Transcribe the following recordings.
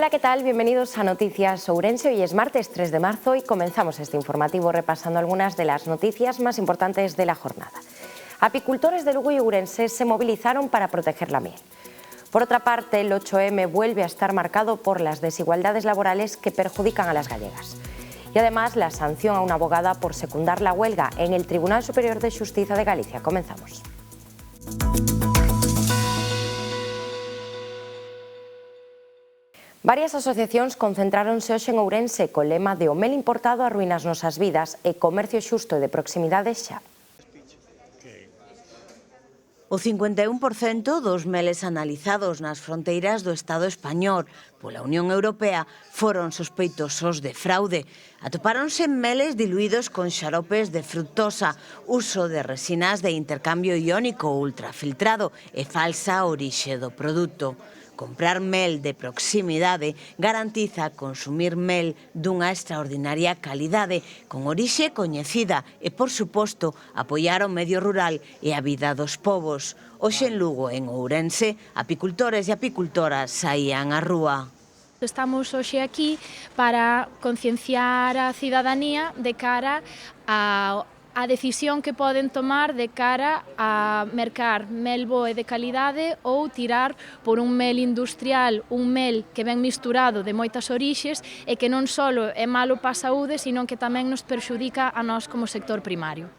Hola, ¿qué tal? Bienvenidos a Noticias Ourense. Hoy es martes 3 de marzo y comenzamos este informativo repasando algunas de las noticias más importantes de la jornada. Apicultores de Lugo y Ourense se movilizaron para proteger la miel. Por otra parte, el 8M vuelve a estar marcado por las desigualdades laborales que perjudican a las gallegas. Y además, la sanción a una abogada por secundar la huelga en el Tribunal Superior de Xustiza de Galicia. Comenzamos. Varias asociacións concentráronse hoxe en Ourense co lema de o mel importado arruína as nosas vidas e comercio xusto e de proximidade xa. O 51% dos meles analizados nas fronteiras do Estado español pola Unión Europea foron sospeitosos de fraude. Atopáronse meles diluídos con xaropes de fructosa, uso de resinas de intercambio iónico ultrafiltrado e falsa orixe do produto. Comprar mel de proximidade garantiza consumir mel dunha extraordinaria calidade, con orixe coñecida e, por suposto, apoiar o medio rural e a vida dos povos. Hoxe en Lugo, en Ourense, apicultores e apicultoras saían á rúa. Estamos hoxe aquí para concienciar a cidadanía de cara a decisión que poden tomar de cara a mercar mel bo e de calidade ou tirar por un mel industrial, un mel que ven misturado de moitas orixes e que non só é malo para a saúde, sino que tamén nos perxudica a nós como sector primario.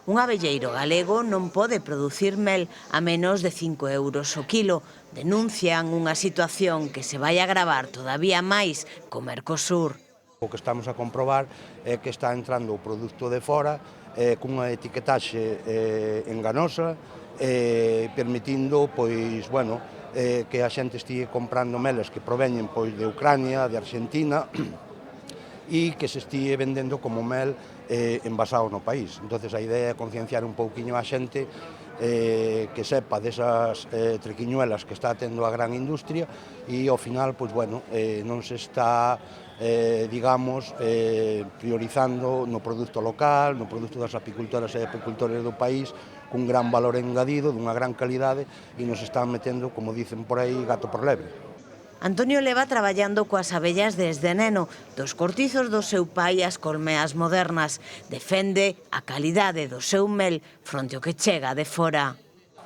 Un abelleiro galego non pode producir mel a menos de 5 euros o kilo. Denuncian unha situación que se vai agravar todavía máis co Mercosur. O que estamos a comprobar é que está entrando o produto de fora cunha etiquetaxe enganosa, permitindo que a xente estíe comprando meles que proveñen de Ucrania, de Argentina, e que se estíe vendendo como mel envasado no país. Entonces a idea é concienciar un pouquiño a xente que sepa desas triquiñuelas que está tendo a gran industria e ao final non se está priorizando no produto local, no produto das apicultoras e apicultores do país cun gran valor engadido, dunha gran calidade e nos están metendo, como dicen por aí, gato por lebre. Antonio leva traballando coas abellas desde neno, dos cortizos do seu pai ás colmeas modernas. Defende a calidade do seu mel fronte ao que chega de fora.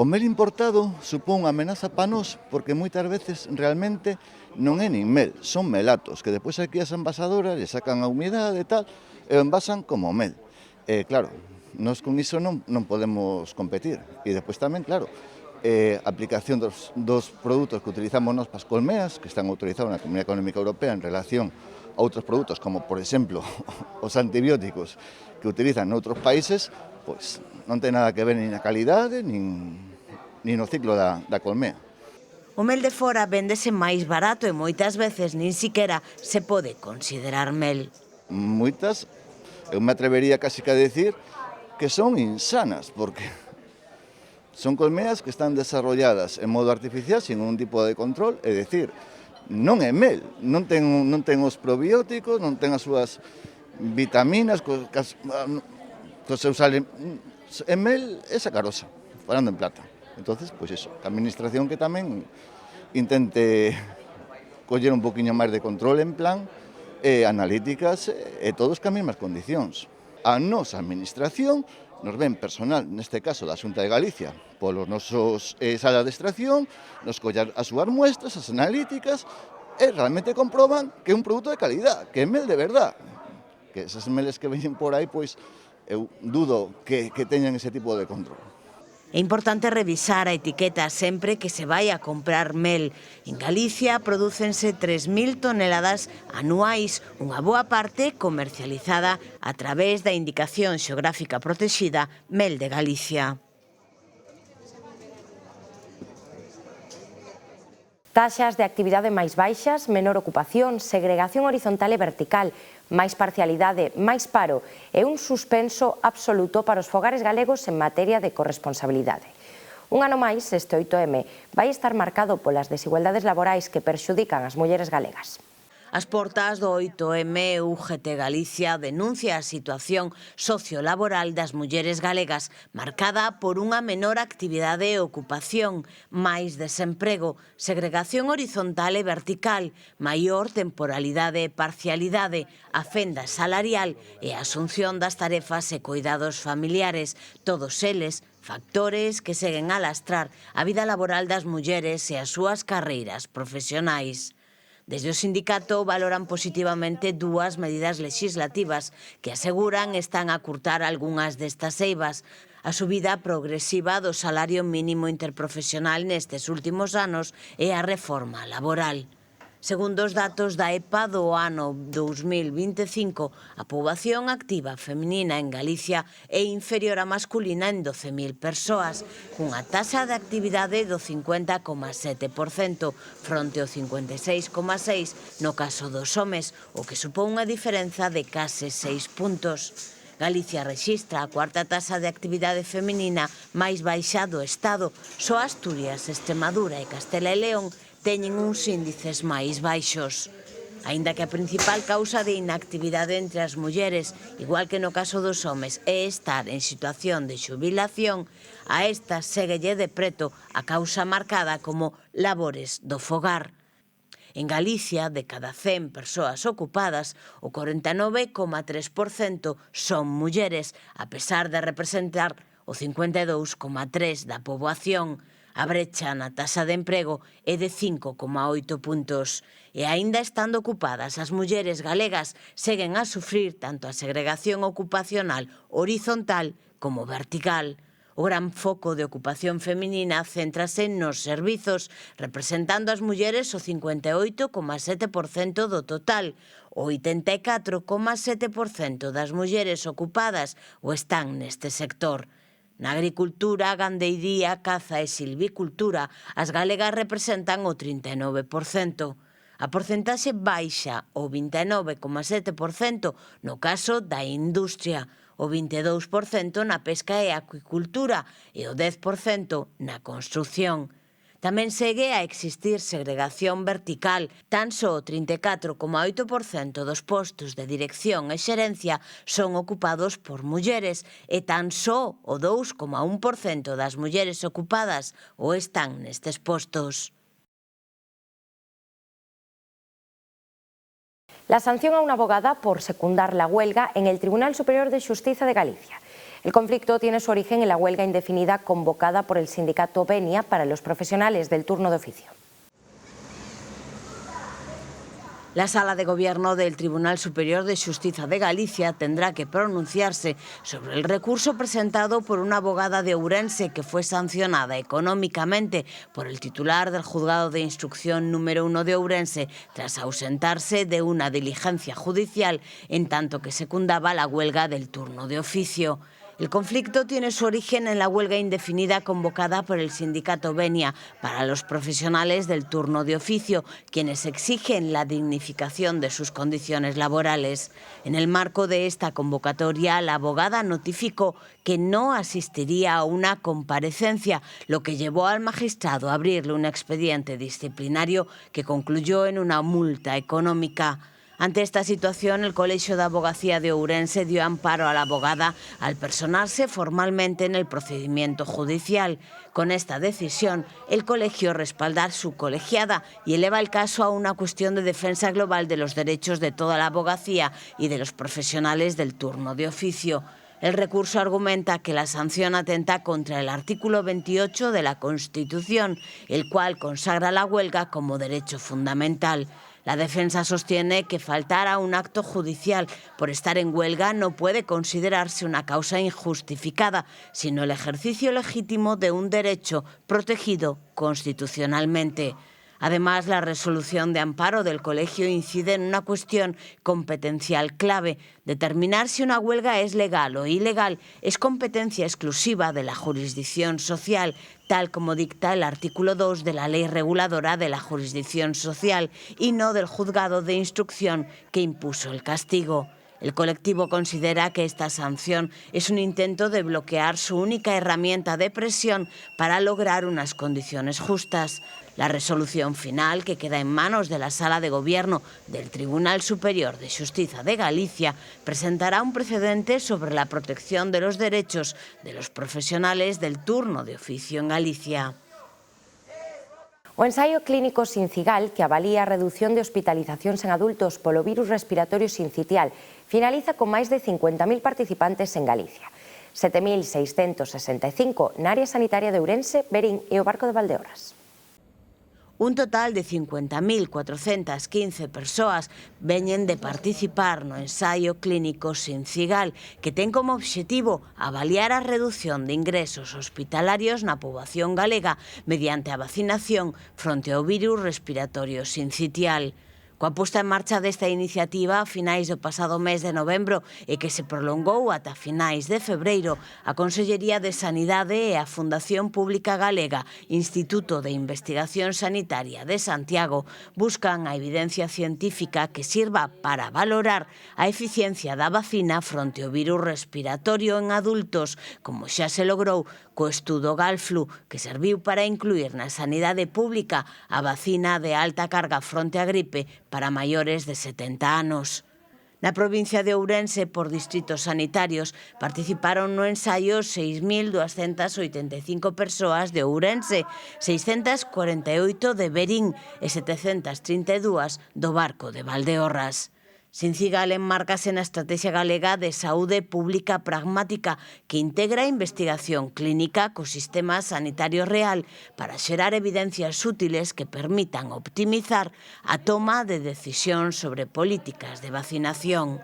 O mel importado supón unha amenaza para nós porque moitas veces realmente non é nin mel, son melatos, que depois aquí as envasadoras lle sacan a humidade e tal e o envasan como mel. Claro, nós con iso non podemos competir. E depois tamén, claro, a aplicación dos produtos que utilizamos nós para as colmeas, que están autorizados na Comunidade Económica Europea en relación a outros produtos, como, por exemplo, os antibióticos que utilizan noutros países, pois non ten nada que ver nin na calidade, nin no ciclo da colmea. O mel de fora véndese máis barato e moitas veces nin siquera se pode considerar mel. Moitas, eu me atrevería casi que a decir que son insanas, porque son colmeas que están desarrolladas en modo artificial, sin un tipo de control, é dicir, non é mel, non ten os probióticos, non ten as súas vitaminas, cos seus é mel é sacarosa, falando en plata. Entonces, pois iso, a administración que tamén intente coller un poquinho máis de control en plan analíticas e todos que as mesmas condicións. A nosa administración nos ven personal, neste caso da Xunta de Galicia, polos nosos salas de extracción, nos collan as súas muestras, as analíticas, e realmente comproban que é un produto de calidad, que é mel de verdad. Que esas meles que veñen por aí, pois, eu dudo que teñan ese tipo de control. É importante revisar a etiqueta sempre que se vai a comprar mel. En Galicia prodúcense 3.000 toneladas anuais, unha boa parte comercializada a través da indicación xeográfica protexida Mel de Galicia. Taxas de actividade máis baixas, menor ocupación, segregación horizontal e vertical, máis parcialidade, máis paro e un suspenso absoluto para os fogares galegos en materia de corresponsabilidade. Un ano máis, este 8M vai estar marcado polas desigualdades laborais que perxudican as mulleres galegas. As portas do 8M, UGT Galicia denuncia a situación sociolaboral das mulleres galegas marcada por unha menor actividade e ocupación, máis desemprego, segregación horizontal e vertical, maior temporalidade e parcialidade, a fenda salarial e a asunción das tarefas e cuidados familiares, todos eles factores que seguen a lastrar a vida laboral das mulleres e as súas carreiras profesionais. Desde o sindicato valoran positivamente dúas medidas legislativas que aseguran están a curtar algunhas destas eivas. A subida progresiva do salario mínimo interprofesional nestes últimos anos e a reforma laboral. Segundo os datos da EPA do ano 2025, a poboación activa feminina en Galicia é inferior á masculina en 12.000 persoas, cunha taxa de actividade do 50,7%, fronte ao 56,6% no caso dos homes, o que supón unha diferenza de case 6 puntos. Galicia rexistra a cuarta taxa de actividade feminina máis baixa do Estado. Só Asturias, Extremadura e Castela e León teñen uns índices máis baixos. Aínda que a principal causa de inactividade entre as mulleres, igual que no caso dos homes, é estar en situación de xubilación, a esta séguelle de preto a causa marcada como labores do fogar. En Galicia, de cada 100 persoas ocupadas, o 49,3% son mulleres, a pesar de representar o 52,3% da poboación. A brecha na taxa de emprego é de 5,8 puntos. E aínda estando ocupadas, as mulleres galegas seguen a sufrir tanto a segregación ocupacional horizontal como vertical. O gran foco de ocupación feminina céntrase nos servizos, representando as mulleres o 58,7% do total. O 84,7% das mulleres ocupadas o están neste sector. Na agricultura, gandeiría, caza e silvicultura, as galegas representan o 39%. A porcentaxe baixa o 29,7% no caso da industria, o 22% na pesca e acuicultura e o 10% na construción. Tamén segue a existir segregación vertical. Tan só o 34,8% dos postos de dirección e xerencia son ocupados por mulleres e tan só o 2,1% das mulleres ocupadas o están nestes postos. La sanción a una abogada por secundar la huelga en el Tribunal Superior de Justicia de Galicia. El conflicto tiene su origen en la huelga indefinida convocada por el sindicato Venia para los profesionales del turno de oficio. La Sala de Gobierno del Tribunal Superior de Justicia de Galicia tendrá que pronunciarse sobre el recurso presentado por una abogada de Ourense que fue sancionada económicamente por el titular del Juzgado de Instrucción número 1 de Ourense tras ausentarse de una diligencia judicial en tanto que secundaba la huelga del turno de oficio. El conflicto tiene su origen en la huelga indefinida convocada por el sindicato Venia para los profesionales del turno de oficio, quienes exigen la dignificación de sus condiciones laborales. En el marco de esta convocatoria, la abogada notificó que no asistiría a una comparecencia, lo que llevó al magistrado a abrirle un expediente disciplinario que concluyó en una multa económica. Ante esta situación, el Colegio de Abogacía de Ourense dio amparo a la abogada al personarse formalmente en el procedimiento judicial. Con esta decisión, el colegio respalda su colegiada y eleva el caso a una cuestión de defensa global de los derechos de toda la abogacía y de los profesionales del turno de oficio. El recurso argumenta que la sanción atenta contra el artículo 28 de la Constitución, el cual consagra la huelga como derecho fundamental. La defensa sostiene que faltar a un acto judicial por estar en huelga no puede considerarse una causa injustificada, sino el ejercicio legítimo de un derecho protegido constitucionalmente. Además, la resolución de amparo del colegio incide en una cuestión competencial clave. Determinar si una huelga es legal o ilegal es competencia exclusiva de la jurisdicción social, tal como dicta el artículo 2 de la Ley Reguladora de la Jurisdicción Social y no del juzgado de instrucción que impuso el castigo. El colectivo considera que esta sanción es un intento de bloquear su única herramienta de presión para lograr unas condiciones justas. La resolución final, que queda en manos de la Sala de Gobierno del Tribunal Superior de Xustiza de Galicia, presentará un precedente sobre la protección de los derechos de los profesionales del turno de oficio en Galicia. O ensaio clínico sincigal, que avalía a reducción de hospitalizacións en adultos polo virus respiratorio sincitial, finaliza con máis de 50.000 participantes en Galicia. 7.665 na área sanitaria de Ourense, Verín e o Barco de Valdeorras. Un total de 50.415 persoas veñen de participar no ensaio clínico sincigal, que ten como obxectivo avaliar a reducción de ingresos hospitalarios na poboación galega mediante a vacinación fronte ao virus respiratorio sincitial. Coa posta en marcha desta iniciativa a finais do pasado mes de novembro e que se prolongou ata finais de febreiro, a Consellería de Sanidade e a Fundación Pública Galega, Instituto de Investigación Sanitaria de Santiago, buscan a evidencia científica que sirva para valorar a eficiencia da vacina fronte ao virus respiratorio en adultos, como xa se logrou co estudo Galflu, que serviu para incluir na sanidade pública a vacina de alta carga fronte á gripe para maiores de 70 anos. Na provincia de Ourense, por distritos sanitarios, participaron no ensaio 6.285 persoas de Ourense, 648 de Verín e 732 do Barco de Valdeorras. Sincigal enmárcase na Estrategia Galega de Saúde Pública Pragmática, que integra a investigación clínica co sistema sanitario real para xerar evidencias útiles que permitan optimizar a toma de decisións sobre políticas de vacinación.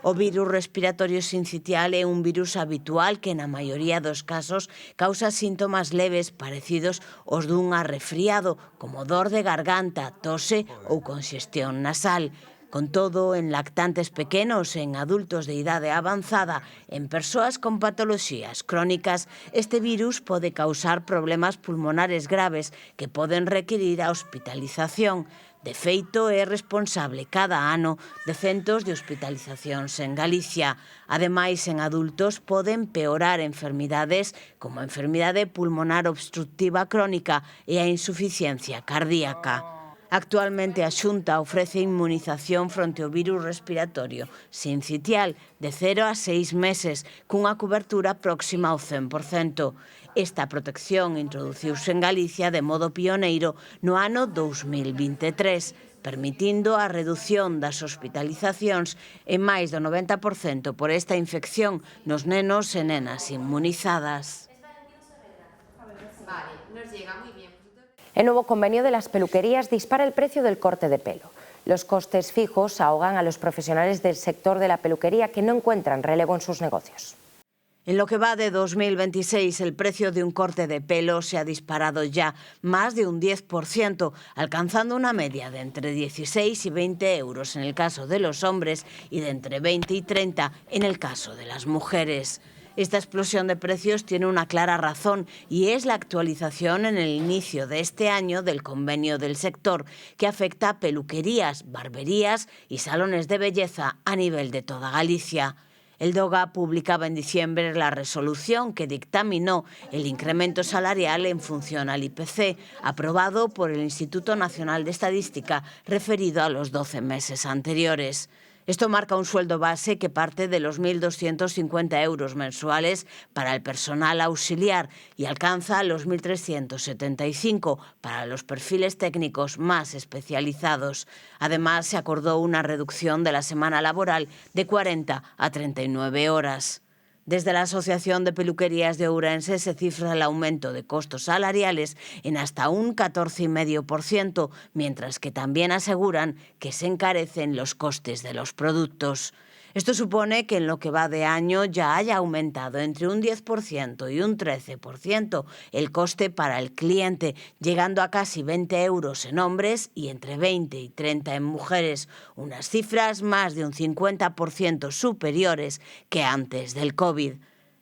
O virus respiratorio sincitial é un virus habitual que na maioría dos casos causa síntomas leves parecidos aos dun resfriado, como dor de garganta, tose ou conxestión nasal. Con todo, en lactantes pequenos, en adultos de idade avanzada, en persoas con patoloxías crónicas, este virus pode causar problemas pulmonares graves que poden requerir a hospitalización. De feito, é responsable cada ano de centos de hospitalizacións en Galicia. Ademais, en adultos poden peorar enfermidades como a enfermidade pulmonar obstructiva crónica e a insuficiencia cardíaca. Actualmente a Xunta ofrece inmunización fronte ao virus respiratorio sincitial de 0 a 6 meses, cunha cobertura próxima ao 100%. Esta protección introduciuse en Galicia de modo pioneiro no ano 2023, permitindo a redución das hospitalizacións en máis do 90% por esta infección nos nenos e nenas inmunizadas. El nuevo convenio de las peluquerías dispara el precio del corte de pelo. Los costes fijos ahogan a los profesionales del sector de la peluquería que no encuentran relevo en sus negocios. En lo que va de 2026, el precio de un corte de pelo se ha disparado ya más de un 10%, alcanzando una media de entre 16 y 20 euros en el caso de los hombres y de entre 20 y 30 en el caso de las mujeres. Esta explosión de precios tiene una clara razón y es la actualización en el inicio de este año del convenio del sector que afecta a peluquerías, barberías y salones de belleza a nivel de toda Galicia. El DOGA publicaba en diciembre la resolución que dictaminó el incremento salarial en función al IPC, aprobado por el Instituto Nacional de Estadística referido a los 12 meses anteriores. Esto marca un sueldo base que parte de los 1.250 euros mensuales para el personal auxiliar y alcanza los 1.375 para los perfiles técnicos más especializados. Además, se acordó una reducción de la semana laboral de 40 a 39 horas. Desde la Asociación de Peluquerías de Ourense se cifra el aumento de costos salariales en hasta un 14,5%, mientras que también aseguran que se encarecen los costes de los productos. Esto supone que en lo que va de año ya haya aumentado entre un 10% y un 13% el coste para el cliente, llegando a casi 20 euros en hombres y entre 20 y 30 en mujeres, unas cifras más de un 50% superiores que antes del COVID.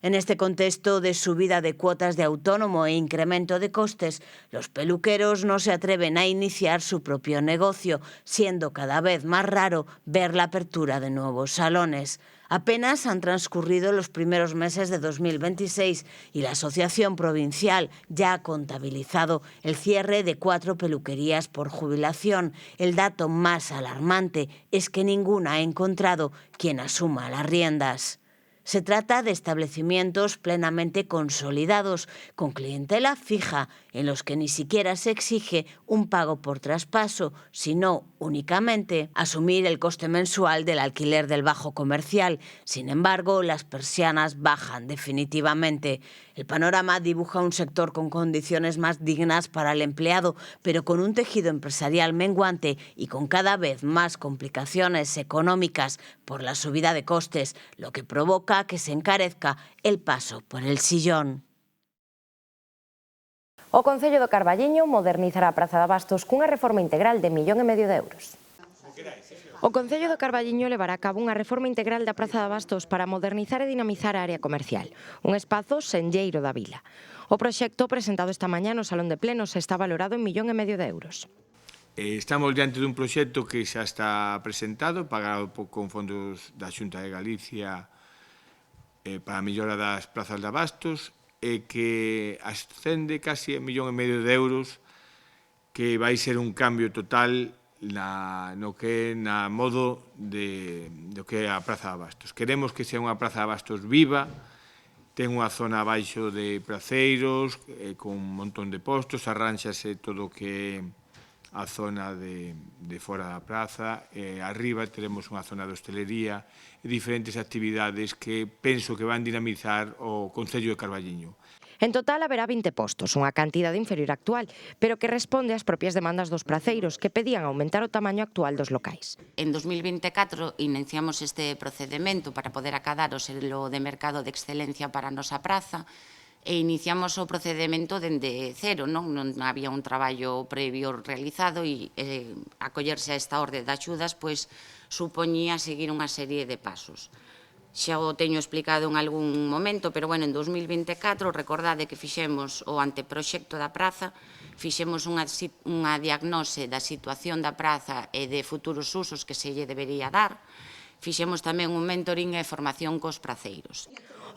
En este contexto de subida de cuotas de autónomo e incremento de costes, los peluqueros no se atreven a iniciar su propio negocio, siendo cada vez más raro ver la apertura de nuevos salones. Apenas han transcurrido los primeros meses de 2026 y la Asociación Provincial ya ha contabilizado el cierre de 4 peluquerías por jubilación. El dato más alarmante es que ninguna ha encontrado quien asuma las riendas. Se trata de establecimientos plenamente consolidados, con clientela fija, en los que ni siquiera se exige un pago por traspaso, sino únicamente asumir el coste mensual del alquiler del bajo comercial. Sin embargo, las persianas bajan definitivamente. El panorama dibuja un sector con condiciones más dignas para el empleado, pero con un tejido empresarial menguante y con cada vez más complicaciones económicas por la subida de costes, lo que provoca que se encarezca el paso por el sillón. O Concello do Carballiño modernizará a Praza de Abastos cunha reforma integral de 1,5 millón de euros. O Concello do Carballiño levará a cabo unha reforma integral da Praza de Abastos para modernizar e dinamizar a área comercial, un espazo senlleiro da vila. O proxecto presentado esta mañá no Salón de Plenos está valorado en 1,5 millón de euros. Estamos diante dun proxecto que xa está presentado, pagado con fondos da Xunta de Galicia para a mellora das prazas de abastos, e que ascende casi a 1,5 millón de euros, que vai ser un cambio total no que é na modo do que é a Praza de Abastos. Queremos que sea unha Praza de Abastos viva, ten unha zona abaixo de praceiros, con un montón de postos, arránxase todo o que é a zona de fora da praza, arriba teremos unha zona de hostelería e diferentes actividades que penso que van dinamizar o Concello de Carballiño. En total haberá 20 postos, unha cantidade inferior á actual, pero que responde ás propias demandas dos praceiros que pedían aumentar o tamaño actual dos locais. En 2024 iniciamos este procedimento para poder acadar o selo de mercado de excelencia para a nosa praza e iniciamos o procedimento dende cero, non había un traballo previo realizado e acollerse a esta orde de axudas pois supoñía seguir unha serie de pasos. Xa o teño explicado en algún momento, pero bueno, en 2024 recordade que fixemos o anteproxecto da praza, fixemos unha diagnose da situación da praza e de futuros usos que se lle debería dar, fixemos tamén un mentoring e formación cos praceiros.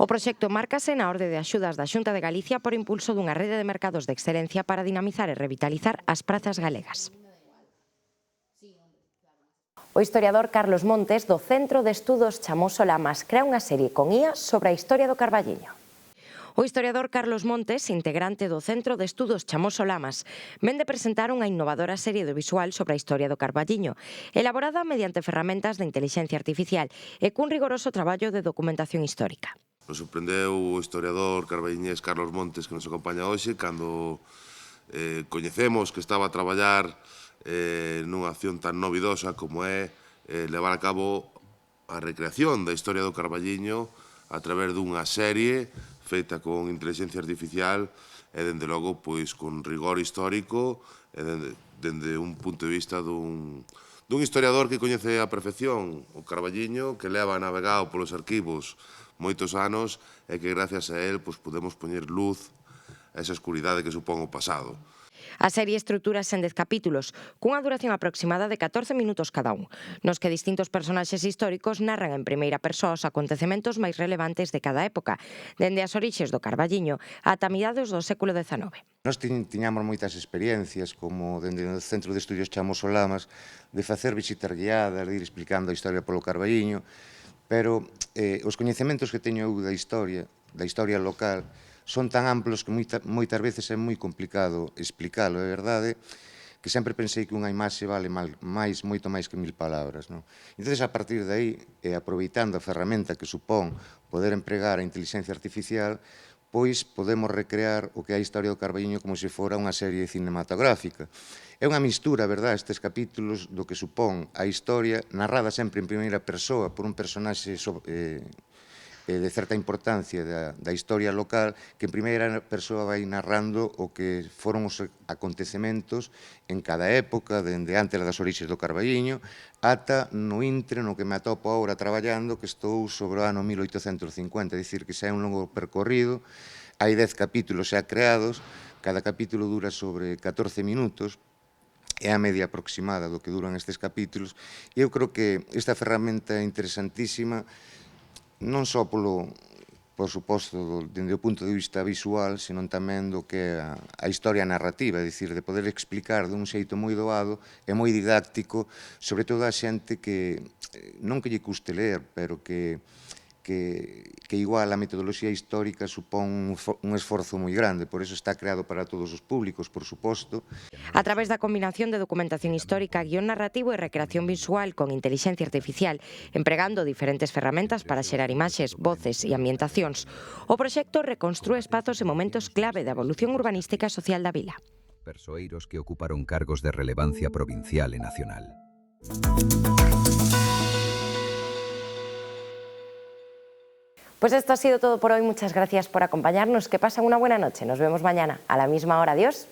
O proxecto márcase na orde de axudas da Xunta de Galicia por impulso dunha rede de mercados de excelencia para dinamizar e revitalizar as prazas galegas. O historiador Carlos Montes, do Centro de Estudos Chamoso Lamas, crea unha serie con IA sobre a historia do Carballiño. O historiador Carlos Montes, integrante do Centro de Estudos Chamoso Lamas, vén de presentar unha innovadora serie audiovisual sobre a historia do Carballiño, elaborada mediante ferramentas de intelixencia artificial e cun rigoroso traballo de documentación histórica. Nos sorprendeu o historiador carballiñés Carlos Montes, que nos acompaña hoxe, cando coñecemos que estaba a traballar nunha acción tan novidosa como é levar a cabo a recreación da historia do Carballiño a través dunha serie feita con inteligencia artificial e, dende logo, pois, con rigor histórico e dende un punto de vista dun historiador que coñece a perfección o Carballiño, que leva navegado polos arquivos moitos anos e que gracias a él podemos poñer luz a esa escuridade que supón o pasado. A serie estruturase en 10 capítulos, cunha duración aproximada de 14 minutos cada un, nos que distintos personaxes históricos narran en primeira persoa os acontecementos máis relevantes de cada época, dende as orixes do Carballiño ata meados do século XIX. Nós tiñamos moitas experiencias, como dende o Centro de Estudios Chamoso Lamas, de facer visitas guiadas, de ir explicando a historia polo Carballiño, pero os coñecementos que teño eu da historia local, son tan amplos que moitas veces é moi complicado explicalo, é verdade, que sempre pensei que unha imaxe vale moito máis que 1000 palabras. Entón, a partir de aí, aproveitando a ferramenta que supón poder empregar a inteligencia artificial, pois podemos recrear o que é a historia do Carballiño como se fora unha serie cinematográfica. É unha mistura, verdad, estes capítulos do que supón a historia narrada sempre en primeira persoa por un personaxe de certa importancia da historia local, que en primeira persoa vai narrando o que foron os acontecementos en cada época, dende antes das orixes do Carballiño, ata no intre no que me atopo agora traballando, que estou sobre o ano 1850, é dicir, que xa é un longo percorrido, hai 10 capítulos xa creados, cada capítulo dura sobre 14 minutos, é a media aproximada do que duran estes capítulos, e eu creo que esta ferramenta é interesantísima, non só por suposto, dende o punto de vista visual, senón tamén do que é a historia narrativa, é dicir, de poder explicar dun xeito moi doado e moi didáctico, sobre todo a xente que non que lle custe ler, pero que igual a metodoloxía histórica supón un esforzo moi grande, por eso está creado para todos os públicos, por suposto. A través da combinación de documentación histórica, guión narrativo e recreación visual con inteligencia artificial, empregando diferentes ferramentas para xerar imaxes, voces e ambientacións, o proxecto reconstrúe espazos e momentos clave da evolución urbanística e social da vila. Persoeiros que ocuparon cargos de relevancia provincial e nacional. Pues esto ha sido todo por hoy. Muchas gracias por acompañarnos. Que pasen una buena noche. Nos vemos mañana a la misma hora. Adiós.